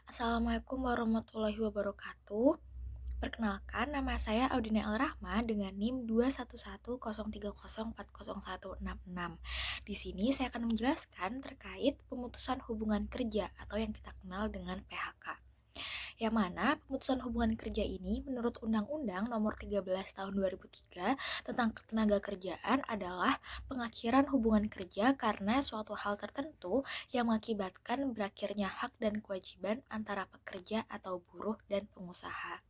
Assalamualaikum warahmatullahi wabarakatuh. Perkenalkan, nama saya Audina El Rahma dengan NIM 21103040166. Di sini saya akan menjelaskan terkait pemutusan hubungan kerja atau yang kita kenal dengan PHK. Yang mana pemutusan hubungan kerja ini menurut Undang-Undang Nomor 13 Tahun 2003 tentang Ketenagakerjaan adalah pengakhiran hubungan kerja karena suatu hal tertentu yang mengakibatkan berakhirnya hak dan kewajiban antara pekerja atau buruh dan pengusaha.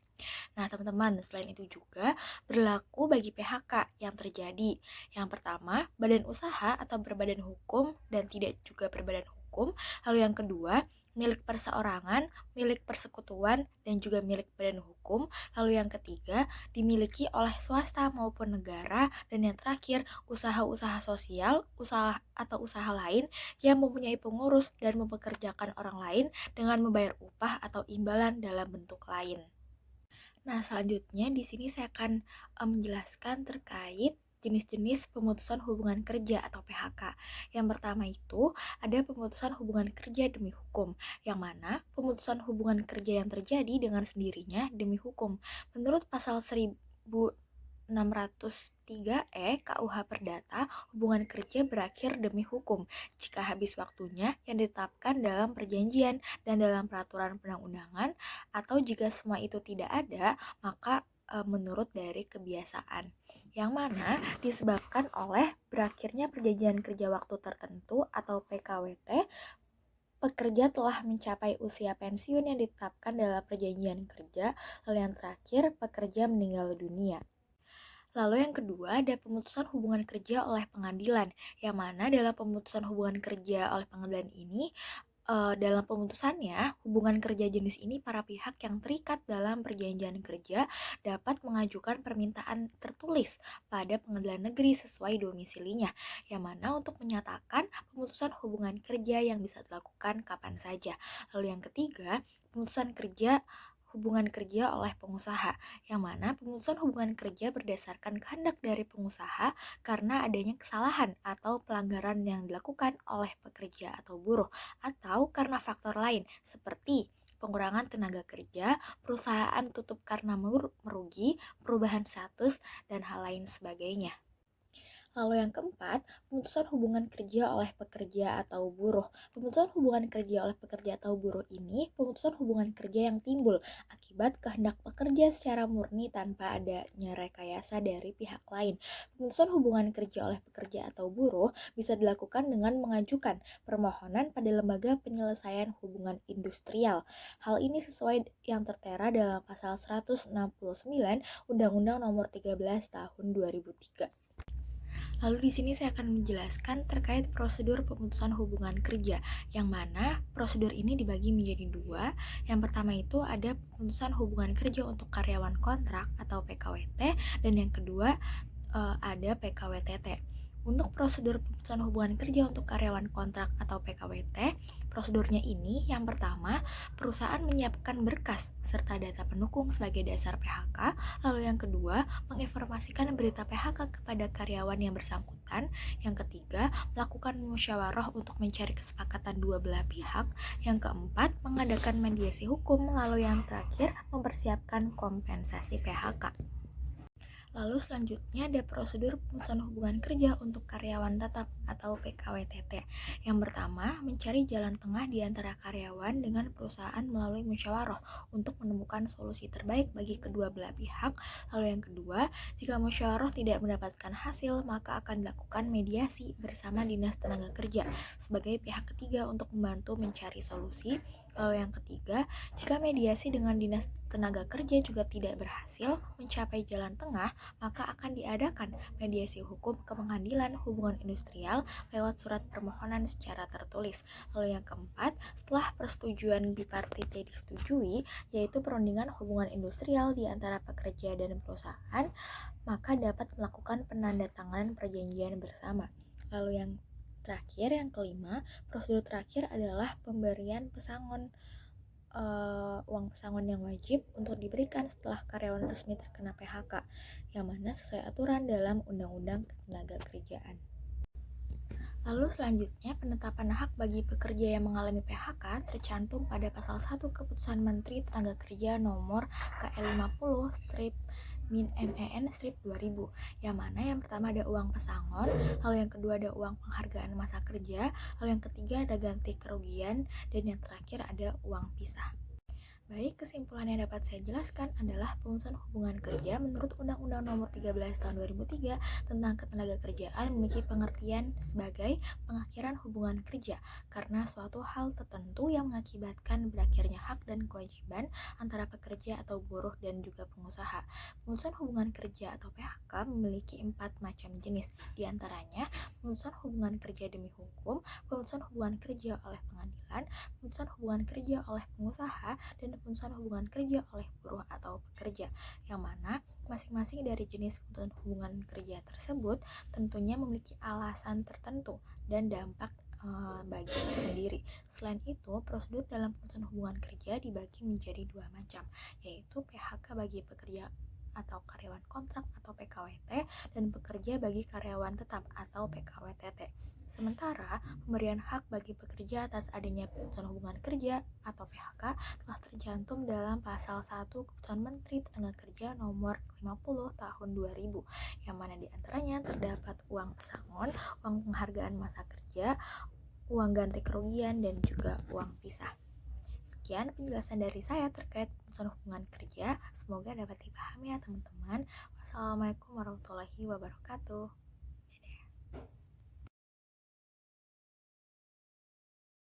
Nah, teman-teman, selain itu juga berlaku bagi PHK yang terjadi. Yang pertama, badan usaha atau berbadan hukum dan tidak juga berbadan hukum. Lalu yang kedua, milik perseorangan, milik persekutuan, dan juga milik badan hukum. Lalu yang ketiga, dimiliki oleh swasta maupun negara. Dan yang terakhir, usaha-usaha sosial, usaha atau usaha lain yang mempunyai pengurus dan mempekerjakan orang lain dengan membayar upah atau imbalan dalam bentuk lain. Nah, selanjutnya di sini saya akan menjelaskan terkait jenis-jenis pemutusan hubungan kerja atau PHK. Yang pertama itu ada pemutusan hubungan kerja demi hukum, yang mana pemutusan hubungan kerja yang terjadi dengan sendirinya demi hukum. Menurut pasal 603 KUH Perdata, hubungan kerja berakhir demi hukum jika habis waktunya yang ditetapkan dalam perjanjian dan dalam peraturan perundang-undangan, atau jika semua itu tidak ada, maka menurut dari kebiasaan, yang mana disebabkan oleh berakhirnya perjanjian kerja waktu tertentu atau PKWT. Pekerja telah mencapai usia pensiun yang ditetapkan dalam perjanjian kerja. Lalu yang terakhir, pekerja meninggal dunia. Lalu yang kedua ada pemutusan hubungan kerja oleh pengadilan, yang mana dalam pemutusan hubungan kerja oleh pengadilan ini, dalam pemutusannya, hubungan kerja jenis ini para pihak yang terikat dalam perjanjian kerja dapat mengajukan permintaan tertulis pada pengadilan negeri sesuai domisilinya, yang mana untuk menyatakan pemutusan hubungan kerja yang bisa dilakukan kapan saja. Lalu yang ketiga, pemutusan hubungan kerja oleh pengusaha, yang mana pemutusan hubungan kerja berdasarkan kehendak dari pengusaha karena adanya kesalahan atau pelanggaran yang dilakukan oleh pekerja atau buruh, atau karena faktor lain seperti pengurangan tenaga kerja, perusahaan tutup karena merugi, perubahan status, dan hal lain sebagainya. Lalu yang keempat, pemutusan hubungan kerja oleh pekerja atau buruh. Pemutusan hubungan kerja oleh pekerja atau buruh ini pemutusan hubungan kerja yang timbul akibat kehendak pekerja secara murni tanpa adanya rekayasa dari pihak lain. Pemutusan hubungan kerja oleh pekerja atau buruh bisa dilakukan dengan mengajukan permohonan pada lembaga penyelesaian hubungan industrial. Hal ini sesuai yang tertera dalam pasal 169 Undang-Undang Nomor 13 Tahun 2003. Lalu di sini saya akan menjelaskan terkait prosedur pemutusan hubungan kerja, yang mana prosedur ini dibagi menjadi dua. Yang pertama itu ada pemutusan hubungan kerja untuk karyawan kontrak atau PKWT, dan yang kedua ada PKWTT. Untuk prosedur pemutusan hubungan kerja untuk karyawan kontrak atau PKWT, prosedurnya ini yang pertama, perusahaan menyiapkan berkas serta data pendukung sebagai dasar PHK. Lalu yang kedua, menginformasikan berita PHK kepada karyawan yang bersangkutan. Yang ketiga, melakukan musyawarah untuk mencari kesepakatan dua belah pihak. Yang keempat, mengadakan mediasi hukum. Lalu yang terakhir, mempersiapkan kompensasi PHK. Lalu selanjutnya ada prosedur pemutusan hubungan kerja untuk karyawan tetap atau PKWTT. Yang pertama, mencari jalan tengah di antara karyawan dengan perusahaan melalui musyawarah untuk menemukan solusi terbaik bagi kedua belah pihak. Lalu yang kedua, jika musyawarah tidak mendapatkan hasil, maka akan dilakukan mediasi bersama Dinas Tenaga Kerja sebagai pihak ketiga untuk membantu mencari solusi. Lalu yang ketiga, jika mediasi dengan Dinas Tenaga Kerja juga tidak berhasil mencapai jalan tengah, maka akan diadakan mediasi hukum ke pengadilan hubungan industrial lewat surat permohonan secara tertulis. Lalu yang keempat, setelah persetujuan bipartite disetujui, yaitu perundingan hubungan industrial di antara pekerja dan perusahaan, maka dapat melakukan penandatanganan perjanjian bersama. Lalu yang terakhir, yang kelima, prosedur terakhir adalah pemberian pesangon uang pesangon yang wajib untuk diberikan setelah karyawan resmi terkena PHK, yang mana sesuai aturan dalam Undang-Undang Ketenagakerjaan. Lalu selanjutnya, penetapan hak bagi pekerja yang mengalami PHK tercantum pada pasal 1 Keputusan Menteri Tenaga Kerja nomor KL 50 strip min MEN strip 2000, yang mana yang pertama ada uang pesangon, lalu yang kedua ada uang penghargaan masa kerja, lalu yang ketiga ada ganti kerugian, dan yang terakhir ada uang pisah. Baik, kesimpulan yang dapat saya jelaskan adalah pemutusan hubungan kerja menurut Undang-Undang Nomor 13 Tahun 2003 tentang Ketenagakerjaan memiliki pengertian sebagai pengakhiran hubungan kerja karena suatu hal tertentu yang mengakibatkan berakhirnya hak dan kewajiban antara pekerja atau buruh dan juga pengusaha. Pemutusan hubungan kerja atau PHK memiliki 4 macam jenis, diantaranya pemutusan hubungan kerja demi hukum, pemutusan hubungan kerja oleh pengadilan, pemutusan hubungan kerja oleh pengusaha, dan pemutusan hubungan kerja oleh buruh atau pekerja, yang mana masing-masing dari jenis pemutusan hubungan kerja tersebut tentunya memiliki alasan tertentu dan dampak bagi sendiri. Selain itu, prosedur dalam pemutusan hubungan kerja dibagi menjadi dua macam, yaitu PHK bagi pekerja atau karyawan kontrak atau PKWT, dan pekerja bagi karyawan tetap atau PKWTT. Sementara, pemberian hak bagi pekerja atas adanya pemutusan hubungan kerja atau PHK telah tercantum dalam pasal 1 Keputusan Menteri Tenaga Kerja nomor 50 tahun 2000, yang mana diantaranya terdapat uang pesangon, uang penghargaan masa kerja, uang ganti kerugian, dan juga uang pisah. Sekian penjelasan dari saya terkait pemutusan hubungan kerja. Semoga dapat dipahami ya teman-teman. Wassalamualaikum warahmatullahi wabarakatuh. Dadah.